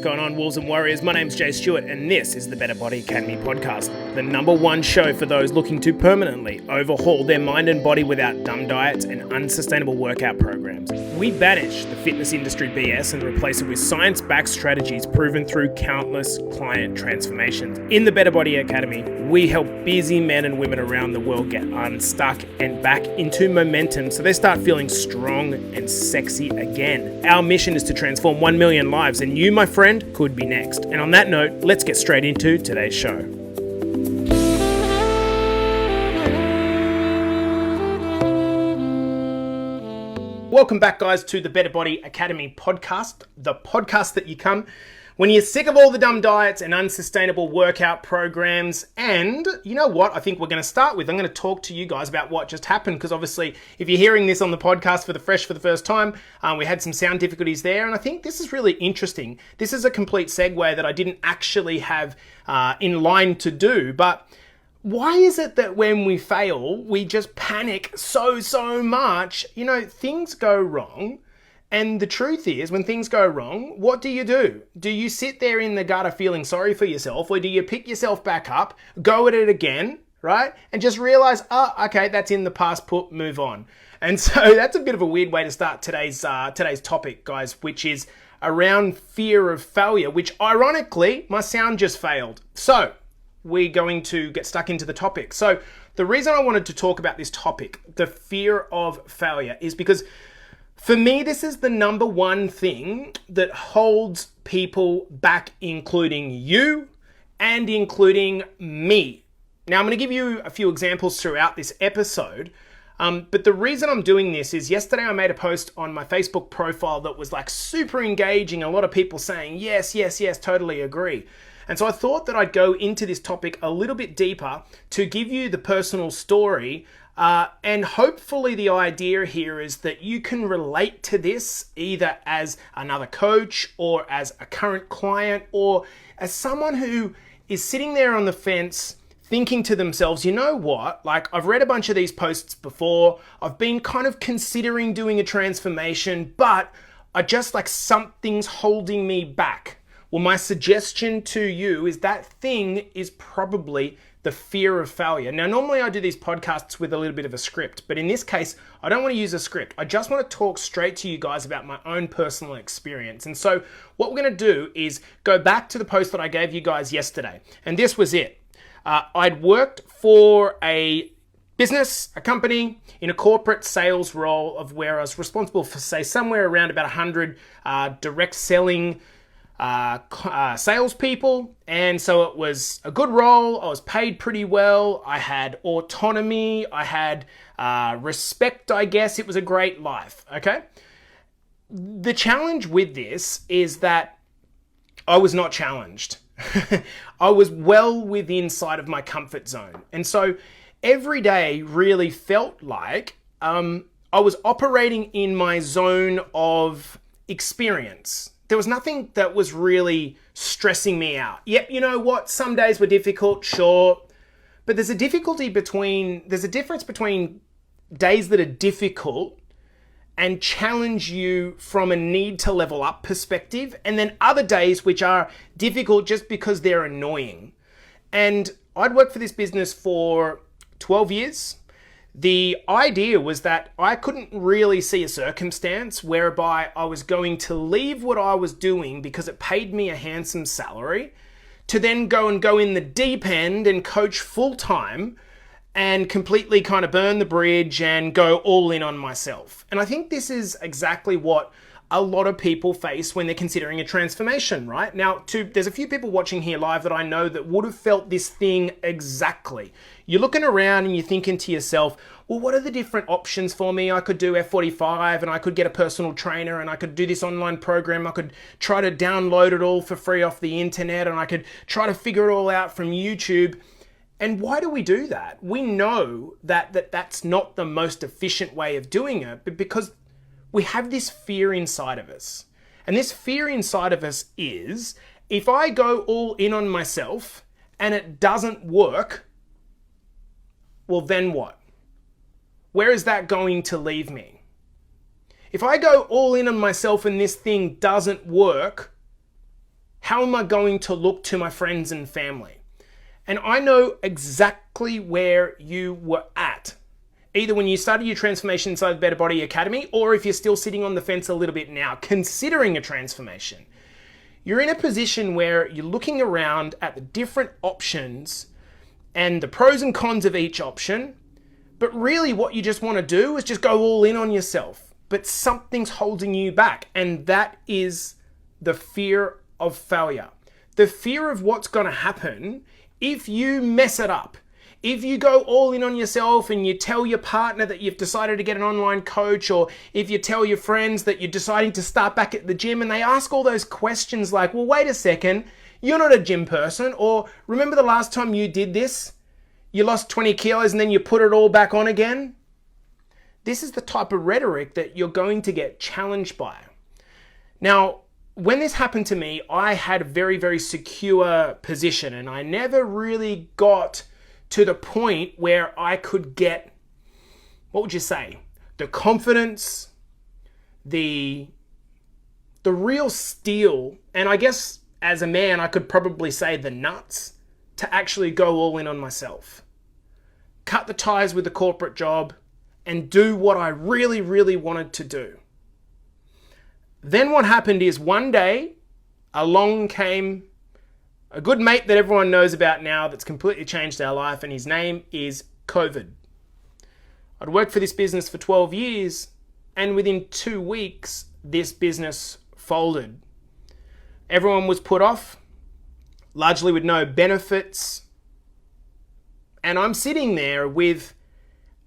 What's going on, Wolves and Warriors? My name's Jay Stewart, and this is the Better Body Academy podcast, the #1 show for those looking to permanently overhaul their mind and body without dumb diets and unsustainable workout programs. We banish the fitness industry BS and replace it with science-backed strategies proven through countless client transformations. In the Better Body Academy, we help busy men and women around the world get unstuck and back into momentum so they start feeling strong and sexy again. Our mission is to transform 1 million lives, and you, my friend, could be next. And on that note, let's get straight into today's show. Welcome back, guys, to the Better Body Academy podcast, the podcast that you come when you're sick of all the dumb diets and unsustainable workout programs. And you know what I think we're going to start with? I'm going to talk to you guys about what just happened, because obviously if you're hearing this on the podcast for the first time, we had some sound difficulties there, and I think this is really interesting. This is a complete segue that I didn't actually have in line to do, but why is it that when we fail, we just panic so much? You know, things go wrong. And the truth is, when things go wrong, what do? Do you sit there in the gutter feeling sorry for yourself, or do you pick yourself back up, go at it again, right? And just realize, okay, that's in the past, move on. And so that's a bit of a weird way to start today's topic, guys, which is around fear of failure, which ironically, my sound just failed. So we're going to get stuck into the topic. So the reason I wanted to talk about this topic, the fear of failure, is because for me, this is the #1 thing that holds people back, including you and including me. Now, I'm going to give you a few examples throughout this episode, but the reason I'm doing this is yesterday I made a post on my Facebook profile that was like super engaging, a lot of people saying, yes, totally agree. And so I thought that I'd go into this topic a little bit deeper to give you the personal story. And hopefully the idea here is that you can relate to this either as another coach or as a current client or as someone who is sitting there on the fence thinking to themselves, you know what, like I've read a bunch of these posts before, I've been kind of considering doing a transformation, but I just like something's holding me back. Well, my suggestion to you is that thing is probably the fear of failure. Now, normally I do these podcasts with a little bit of a script, but in this case, I don't want to use a script. I just want to talk straight to you guys about my own personal experience. And so what we're going to do is go back to the post that I gave you guys yesterday. And this was it. I'd worked for a business, a company, in a corporate sales role of where I was responsible for, say, somewhere around about 100 direct selling salespeople, and so it was a good role. I was paid pretty well. I had autonomy. I had respect, I guess. It was a great life, okay? The challenge with this is that I was not challenged. I was well within inside of my comfort zone. And so every day really felt like I was operating in my zone of experience. There was nothing that was really stressing me out. Yep, you know what? Some days were difficult, sure. But there's a difference between days that are difficult and challenge you from a need to level up perspective, and then other days which are difficult just because they're annoying. And I'd worked for this business for 12 years. The idea was that I couldn't really see a circumstance whereby I was going to leave what I was doing because it paid me a handsome salary to then go in the deep end and coach full time and completely kind of burn the bridge and go all in on myself. And I think this is exactly what a lot of people face when they're considering a transformation, right? Now, there's a few people watching here live that I know that would have felt this thing exactly. You're looking around and you're thinking to yourself, well, what are the different options for me? I could do F45 and I could get a personal trainer and I could do this online program. I could try to download it all for free off the internet and I could try to figure it all out from YouTube. And why do we do that? We know that that's not the most efficient way of doing it, but because we have this fear inside of us. And this fear inside of us is, if I go all in on myself and it doesn't work, well, then what? Where is that going to leave me? If I go all in on myself and this thing doesn't work, How am I going to look to my friends and family? And I know exactly where you were at, either when you started your transformation inside the Better Body Academy, or if you're still sitting on the fence a little bit now, considering a transformation. You're in a position where you're looking around at the different options and the pros and cons of each option, but really what you just want to do is just go all in on yourself. But something's holding you back, and that is the fear of failure. The fear of what's going to happen if you mess it up. If you go all in on yourself and you tell your partner that you've decided to get an online coach, or if you tell your friends that you're deciding to start back at the gym and they ask all those questions like, well, wait a second, you're not a gym person, or remember the last time you did this? You lost 20 kilos and then you put it all back on again? This is the type of rhetoric that you're going to get challenged by. Now, when this happened to me, I had a very, very secure position, and I never really got to the point where I could get, what would you say, the confidence, the real steel, and I guess as a man, I could probably say the nuts to actually go all in on myself. Cut the ties with the corporate job and do what I really, really wanted to do. Then what happened is one day along came a good mate that everyone knows about now that's completely changed our life, and his name is COVID. I'd worked for this business for 12 years, and within 2 weeks, this business folded. Everyone was put off, largely with no benefits, and I'm sitting there with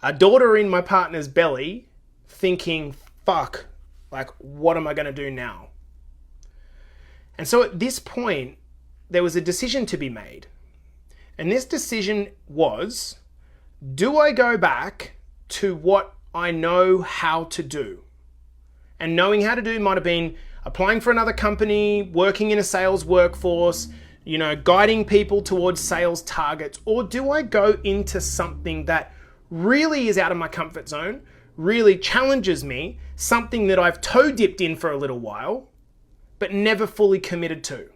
a daughter in my partner's belly thinking, fuck, like, what am I going to do now? And so at this point, there was a decision to be made. And this decision was, do I go back to what I know how to do? And knowing how to do might have been applying for another company, working in a sales workforce, guiding people towards sales targets, or do I go into something that really is out of my comfort zone, really challenges me, something that I've toe dipped in for a little while, but never fully committed to?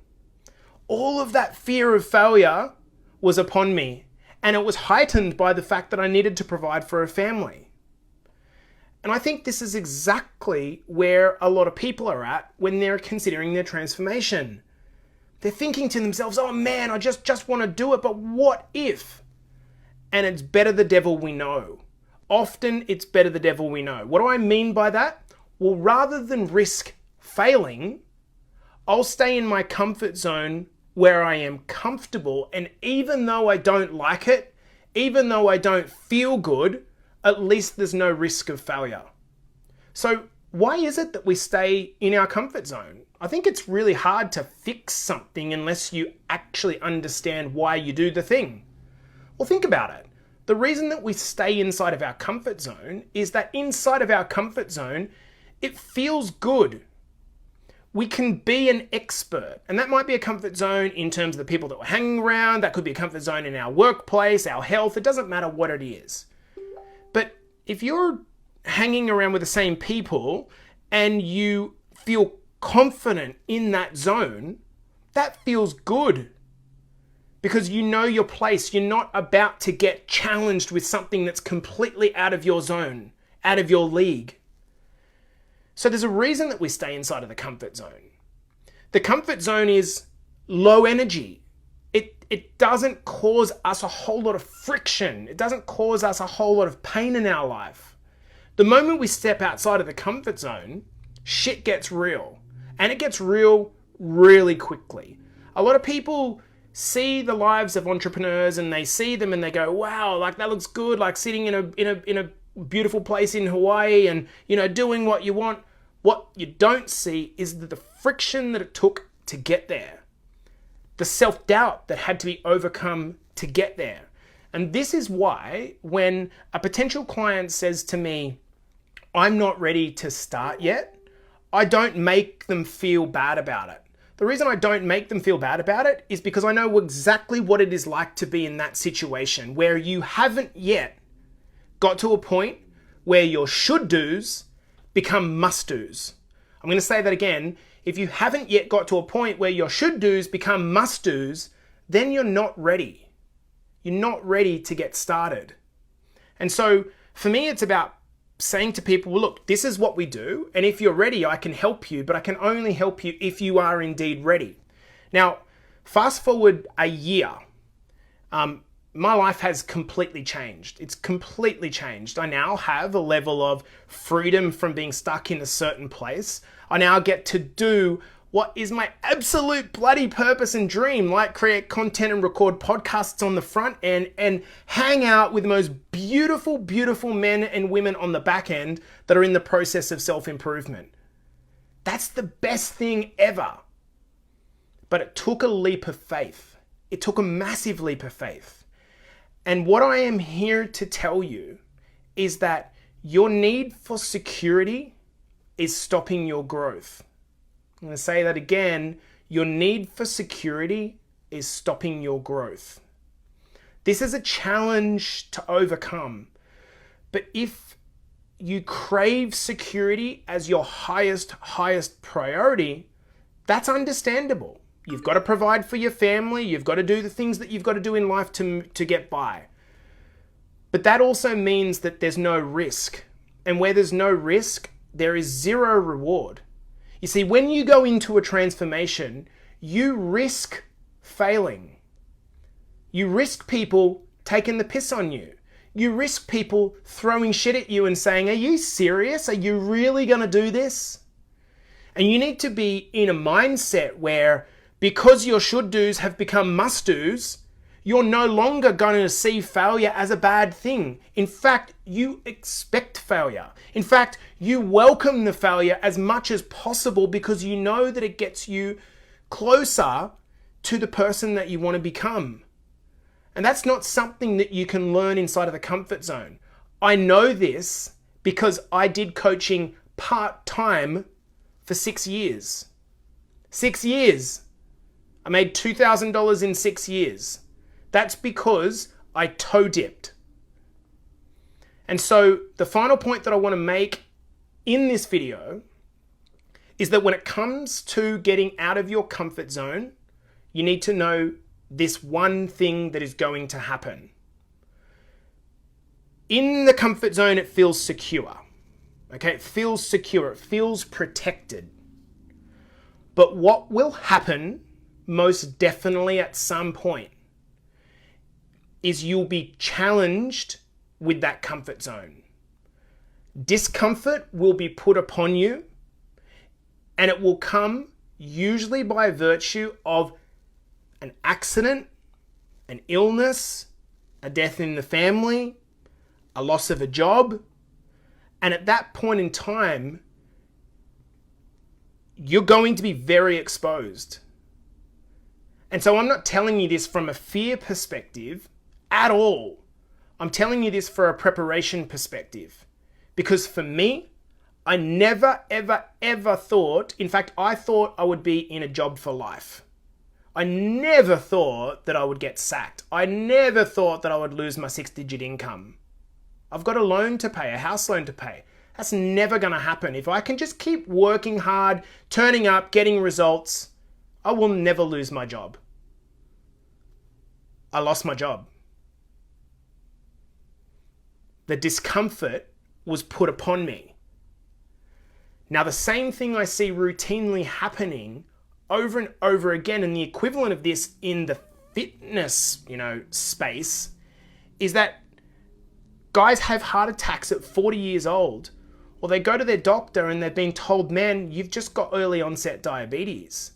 All of that fear of failure was upon me, and it was heightened by the fact that I needed to provide for a family. And I think this is exactly where a lot of people are at when they're considering their transformation. They're thinking to themselves, oh man, I just want to do it, but what if? And it's better the devil we know. Often it's better the devil we know. What do I mean by that? Well, rather than risk failing, I'll stay in my comfort zone where I am comfortable, and even though I don't like it, even though I don't feel good, at least there's no risk of failure. So why is it that we stay in our comfort zone? I think it's really hard to fix something unless you actually understand why you do the thing. Well, think about it. The reason that we stay inside of our comfort zone is that inside of our comfort zone, it feels good. We can be an expert, and that might be a comfort zone in terms of the people that we're hanging around. That could be a comfort zone in our workplace, our health. It doesn't matter what it is. But if you're hanging around with the same people and you feel confident in that zone, that feels good because you know your place. You're not about to get challenged with something that's completely out of your zone, out of your league. So there's a reason that we stay inside of the comfort zone. The comfort zone is low energy. It doesn't cause us a whole lot of friction. It doesn't cause us a whole lot of pain in our life. The moment we step outside of the comfort zone, shit gets real. And it gets real really quickly. A lot of people see the lives of entrepreneurs and they see them and they go, wow, like that looks good, like sitting in a beautiful place in Hawaii and, doing what you want. What you don't see is the friction that it took to get there. The self-doubt that had to be overcome to get there. And this is why when a potential client says to me, I'm not ready to start yet, I don't make them feel bad about it. The reason I don't make them feel bad about it is because I know exactly what it is like to be in that situation where you haven't yet got to a point where your should do's become must do's. I'm going to say that again. if you haven't yet got to a point where your should do's become must do's, then you're not ready. You're not ready to get started. And so for me, it's about saying to people, well, look, this is what we do. And if you're ready, I can help you, but I can only help you if you are indeed ready. Now, fast forward a year. My life has completely changed. It's completely changed. I now have a level of freedom from being stuck in a certain place. I now get to do what is my absolute bloody purpose and dream, like create content and record podcasts on the front end and hang out with the most beautiful, beautiful men and women on the back end that are in the process of self-improvement. That's the best thing ever. But it took a leap of faith. It took a massive leap of faith. And what I am here to tell you is that your need for security is stopping your growth. I'm going to say that again. Your need for security is stopping your growth. This is a challenge to overcome. But if you crave security as your highest priority, that's understandable. You've got to provide for your family. You've got to do the things that you've got to do in life to get by. But that also means that there's no risk. And where there's no risk, there is zero reward. You see, when you go into a transformation, you risk failing. You risk people taking the piss on you. You risk people throwing shit at you and saying, are you serious? Are you really going to do this? And you need to be in a mindset where, because your should do's have become must do's, you're no longer going to see failure as a bad thing. In fact, you expect failure. In fact, you welcome the failure as much as possible because you know that it gets you closer to the person that you want to become. And that's not something that you can learn inside of the comfort zone. I know this because I did coaching part-time for 6 years. 6 years. I made $2,000 in 6 years. That's because I toe dipped. And so the final point that I want to make in this video is that when it comes to getting out of your comfort zone, you need to know this one thing that is going to happen. In the comfort zone, it feels secure. Okay, it feels secure. It feels protected. But what will happen most definitely at some point is you'll be challenged with that comfort zone. Discomfort will be put upon you, and it will come usually by virtue of an accident, an illness, a death in the family, a loss of a job. And at that point in time, you're going to be very exposed. And so I'm not telling you this from a fear perspective at all. I'm telling you this for a preparation perspective. Because for me, I never, ever, ever thought, in fact, I thought I would be in a job for life. I never thought that I would get sacked. I never thought that I would lose my 6-digit income. I've got a loan to pay, a house loan to pay. That's never going to happen. If I can just keep working hard, turning up, getting results, I will never lose my job. I lost my job. The discomfort was put upon me. Now, the same thing I see routinely happening over and over again, and the equivalent of this in the fitness, space, is that guys have heart attacks at 40 years old, or they go to their doctor and they're being told, man, you've just got early onset diabetes.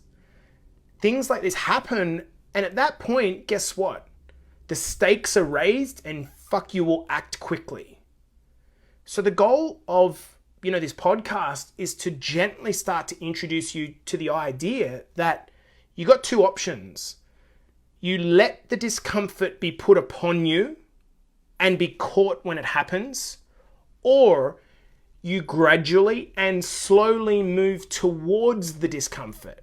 Things like this happen, and at that point, guess what? The stakes are raised and fuck, you will act quickly. So the goal of, this podcast is to gently start to introduce you to the idea that you got two options. You let the discomfort be put upon you and be caught when it happens, or you gradually and slowly move towards the discomfort.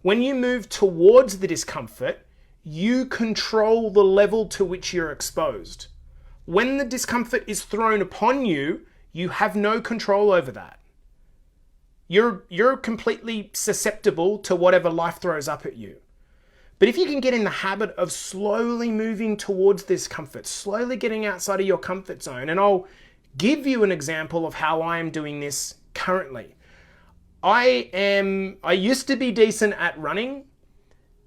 When you move towards the discomfort, you control the level to which you're exposed. When the discomfort is thrown upon you, you have no control over that. You're completely susceptible to whatever life throws up at you. But if you can get in the habit of slowly moving towards this comfort, slowly getting outside of your comfort zone, and I'll give you an example of how I am doing this currently. I used to be decent at running,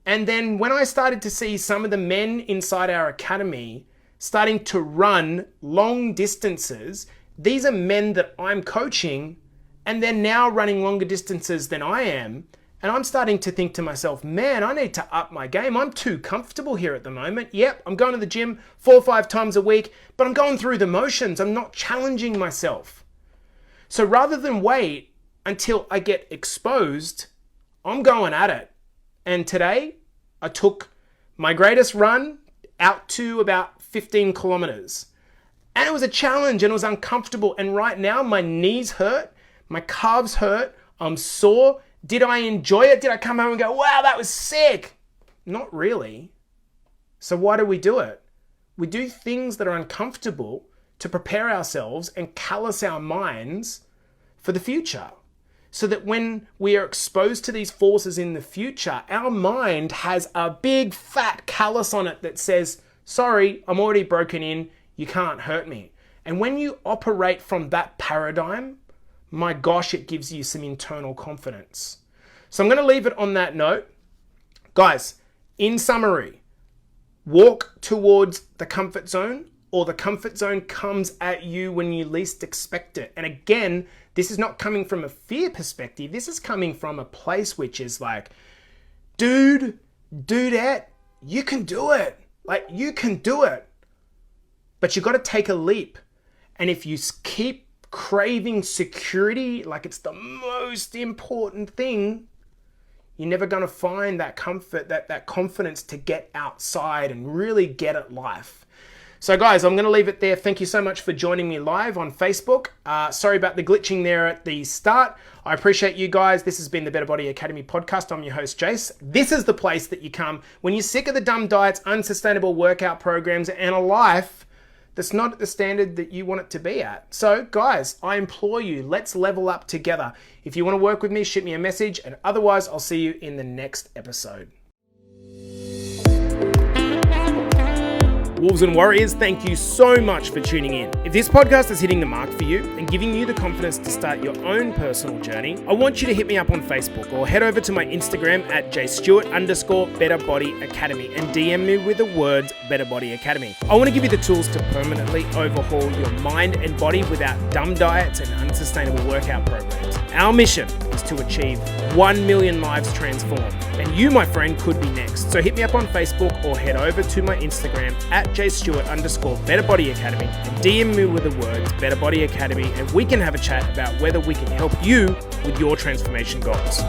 and then when I started to see some of the men inside our academy starting to run long distances, these are men that I'm coaching, and they're now running longer distances than I am. And I'm starting to think to myself, man, I need to up my game. I'm too comfortable here at the moment. Yep, I'm going to the gym 4 or 5 times a week, but I'm going through the motions. I'm not challenging myself. So rather than wait until I get exposed, I'm going at it. And today, I took my greatest run out to about 15 kilometers. And it was a challenge and it was uncomfortable. And right now, my knees hurt, my calves hurt, I'm sore. Did I enjoy it? Did I come home and go, wow, that was sick? Not really. So why do we do it? We do things that are uncomfortable to prepare ourselves and callous our minds for the future. So that when we are exposed to these forces in the future, our mind has a big fat callus on it that says, sorry, I'm already broken in, you can't hurt me. And when you operate from that paradigm, my gosh, it gives you some internal confidence. So I'm going to leave it on that note. Guys, in summary, walk towards the comfort zone, or the comfort zone comes at you when you least expect it. And again, this is not coming from a fear perspective. This is coming from a place which is like, dudette, you can do it. Like, you can do it. But you got to take a leap. And if you keep craving security like it's the most important thing, you're never going to find that comfort, that confidence to get outside and really get at life. So guys, I'm going to leave it there. Thank you so much for joining me live on Facebook. Sorry about the glitching there at the start. I appreciate you guys. This has been the Better Body Academy podcast. I'm your host, Jace. This is the place that you come when you're sick of the dumb diets, unsustainable workout programs, and a life that's not at the standard that you want it to be at. So guys, I implore you, let's level up together. If you want to work with me, shoot me a message, and otherwise I'll see you in the next episode. Wolves and Warriors, thank you so much for tuning in. If this podcast is hitting the mark for you and giving you the confidence to start your own personal journey, I want you to hit me up on Facebook or head over to my Instagram at jstewart_BetterBodyAcademy and DM me with the words Better Body Academy. I want to give you the tools to permanently overhaul your mind and body without dumb diets and unsustainable workout programs. Our mission is to achieve 1 million lives transformed, and you, my friend, could be next. So hit me up on Facebook or head over to my Instagram at jstewart_BetterBodyAcademy and DM me with the words Better Body Academy, and we can have a chat about whether we can help you with your transformation goals.